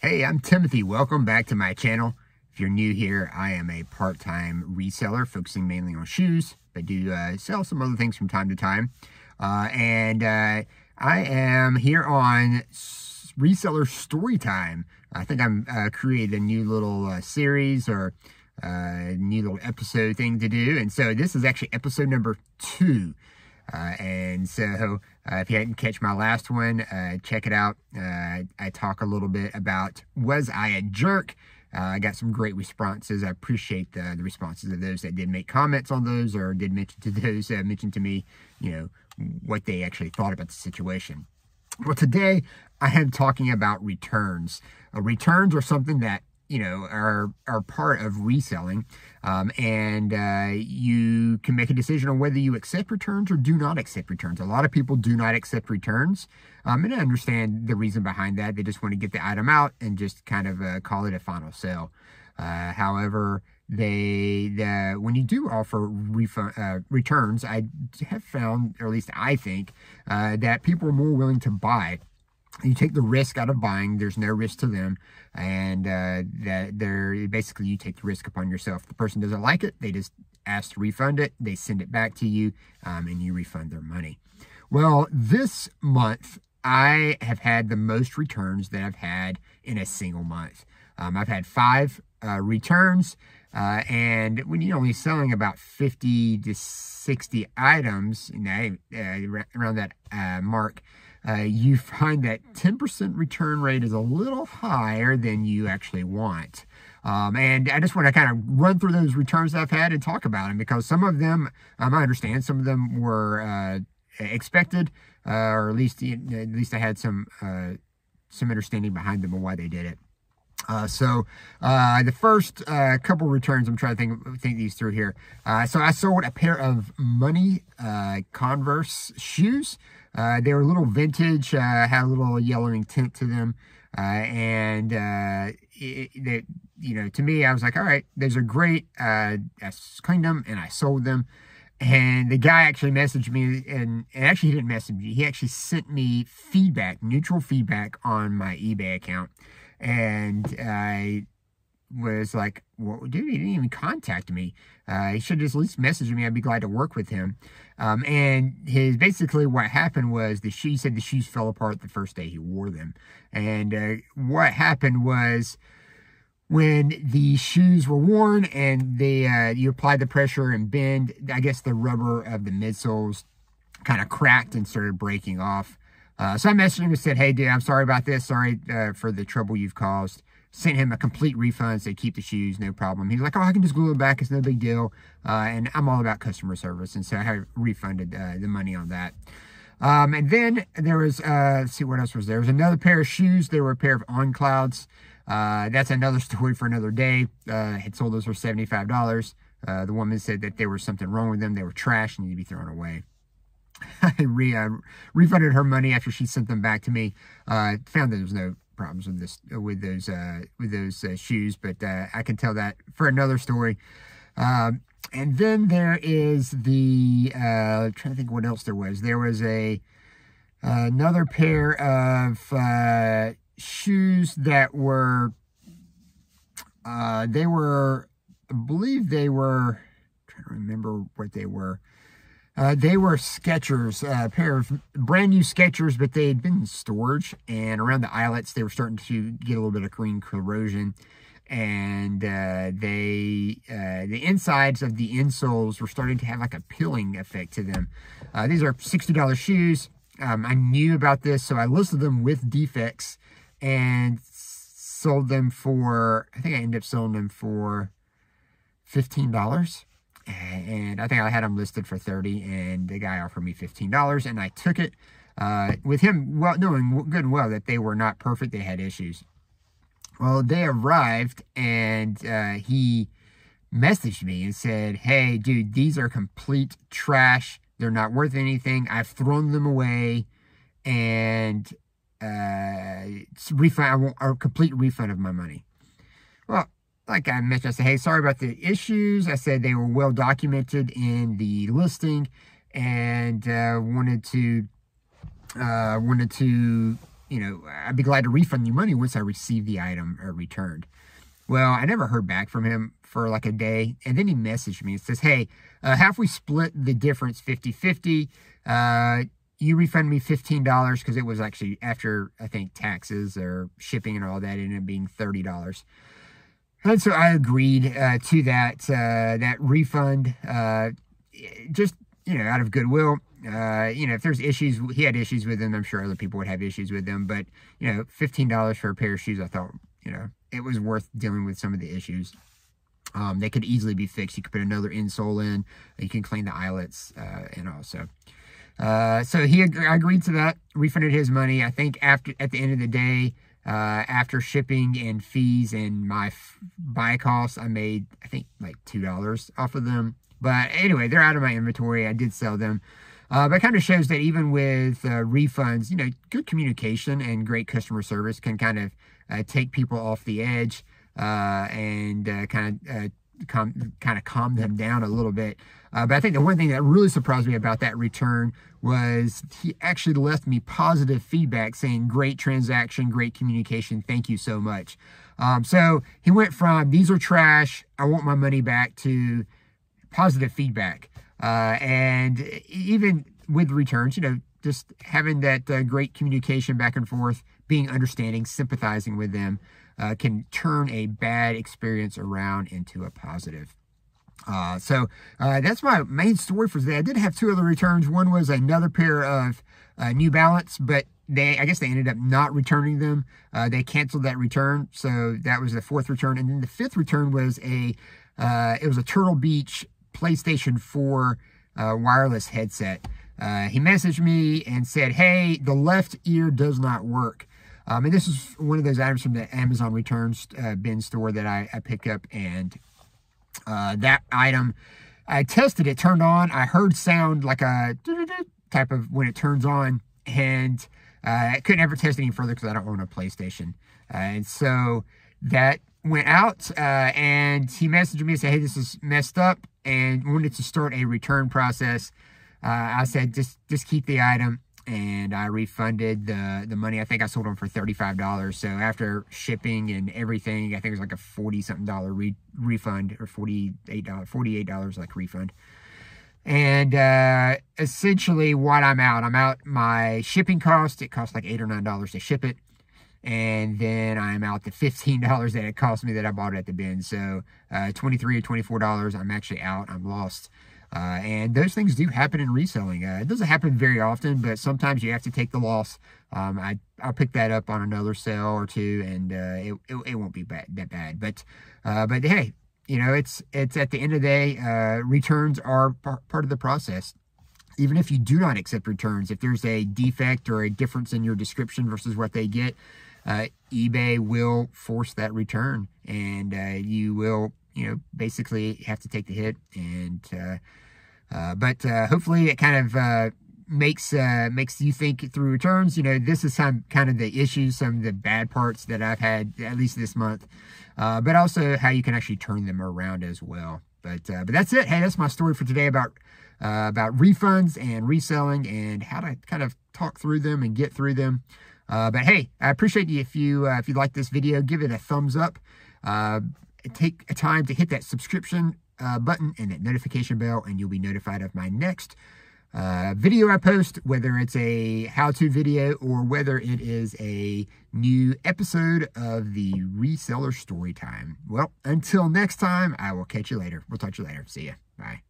Hey, I'm Timothy. Welcome back to my channel. If you're new here, I am a part-time reseller focusing mainly on shoes. I do sell some other things from time to time. I am here on Reseller Storytime. I think I'm created a new little series or new little episode thing to do. And so this is actually episode number 2. If you didn't catch my last one, check it out. I talk a little bit about, was I a jerk? I got some great responses. I appreciate the responses of those that did make comments on those or did mention to those that mentioned to me, what they actually thought about the situation. Well, today I am talking about returns. Returns are something that are part of reselling, you can make a decision on whether you accept returns or do not accept returns. A lot of people do not accept returns, and I understand the reason behind that. They just want to get the item out and just kind of call it a final sale. However, when you do offer returns, I have found, or at least I think, that people are more willing to buy. You take the risk out of buying. There's no risk to them, and basically you take the risk upon yourself. If the person doesn't like it, they just ask to refund it. They send it back to you, and you refund their money. Well, this month I have had the most returns that I've had in a single month. I've had 5 returns, and when you're only selling about 50 to 60 items, around that mark, you find that 10% return rate is a little higher than you actually want. And I just want to kind of run through those returns that I've had and talk about them, because some of them, I understand, some of them were expected, or at least I had some understanding behind them and why they did it. The first couple returns, I'm trying to think these through here. So I sold a pair of money Converse shoes. They were a little vintage, had a little yellowing tint to them. To me, I was like, all right, those are great. I cleaned them and I sold them. And the guy actually messaged me, and actually he didn't message me. He actually sent me feedback, neutral feedback on my eBay account. And I was like, well, dude, he didn't even contact me. He should just at least message me. I'd be glad to work with him. Basically what happened was he said the shoes fell apart the first day he wore them. And what happened was, when the shoes were worn and you applied the pressure and bend, I guess the rubber of the midsoles kind of cracked and started breaking off. So I messaged him and said, hey, dude, I'm sorry about this. Sorry for the trouble you've caused. Sent him a complete refund, said keep the shoes, no problem. He's like, oh, I can just glue them back. It's no big deal. And I'm all about customer service. And so I refunded the money on that. And then there was, let's see, what else was there? There was another pair of shoes. There were a pair of On Clouds. That's another story for another day. Had sold those for $75. The woman said that there was something wrong with them. They were trash and need to be thrown away. I refunded her money after she sent them back to me. Found that there was no problems with those shoes, but I can tell that for another story. And then there is trying to think what else there was. There was another pair of shoes that were I believe they were, I'm trying to remember what they were. They were Skechers, a pair of brand new Skechers, but they had been in storage, and around the eyelets they were starting to get a little bit of green corrosion, and the insides of the insoles were starting to have like a peeling effect to them. These are $60 shoes. I knew about this, so I listed them with defects and sold them for, I think I ended up selling them for $15. And I think I had them listed for $30, and the guy offered me $15, and I took it, with him knowing good and well that they were not perfect. They had issues. Well, they arrived, and he messaged me and said, hey, dude, these are complete trash. They're not worth anything. I've thrown them away, and it's refund. I want a complete refund of my money. Well, like I mentioned, I said, hey, sorry about the issues. I said they were well documented in the listing, and wanted to I'd be glad to refund you money once I receive the item returned. Well, I never heard back from him for like a day. And then he messaged me and says, hey, have we split the difference 50-50? You refund me $15 because it was actually after, I think, taxes or shipping and all that, ended up being $30. And so I agreed to that refund, just, out of goodwill. If there's issues, he had issues with them. I'm sure other people would have issues with them. But, $15 for a pair of shoes, I thought, it was worth dealing with some of the issues. They could easily be fixed. You could put another insole in. You can clean the eyelets and all. So I agreed to that, refunded his money. I think at the end of the day, after shipping and fees and my buy costs, I made, I think, like $2 off of them. But anyway, they're out of my inventory. I did sell them. But it kind of shows that even with refunds, good communication and great customer service can kind of take people off the edge and kind of calm them down a little bit. But I think the one thing that really surprised me about that return was he actually left me positive feedback saying, great transaction, great communication, thank you so much. So he went from, these are trash, I want my money back, to positive feedback. And even with returns, just having that great communication back and forth, being understanding, sympathizing with them, can turn a bad experience around into a positive. So that's my main story for today. I did have two other returns. One was another pair of New Balance, but I guess they ended up not returning them. They canceled that return. So that was the fourth return. And then the fifth return was it was a Turtle Beach PlayStation 4 wireless headset. He messaged me and said, hey, the left ear does not work. And this is one of those items from the Amazon returns bin store that I picked up. And that item, I tested it, turned on. I heard sound like a type of when it turns on. And I couldn't ever test it any further because I don't own a PlayStation. And so that went out, and he messaged me and said, hey, this is messed up, and wanted to start a return process. I said, just keep the item, and I refunded the money. I think I sold them for $35. So after shipping and everything, I think it was like a $40-something refund, or $48 like refund. And essentially what I'm out my shipping cost. It cost like $8 or $9 to ship it. And then I'm out the $15 that it cost me that I bought it at the bin. So $23 or $24, I'm actually out. I'm lost. And those things do happen in reselling. It doesn't happen very often, but sometimes you have to take the loss. I'll pick that up on another sale or two, and it won't be that bad. But hey, it's at the end of the day, returns are part of the process. Even if you do not accept returns, if there's a defect or a difference in your description versus what they get, eBay will force that return, and you will, basically have to take the hit. And but hopefully it kind of makes you think through returns. This is some kind of the issues, some of the bad parts that I've had at least this month, but also how you can actually turn them around as well. But that's it. Hey, that's my story for today about refunds and reselling and how to kind of talk through them and get through them. But hey, I appreciate you if you like this video, give it a thumbs up. Take a time to hit that subscription button and that notification bell, and you'll be notified of my next video I post, whether it's a how-to video or whether it is a new episode of the Reseller Storytime. Well, until next time, I will catch you later. We'll talk to you later. See ya. Bye.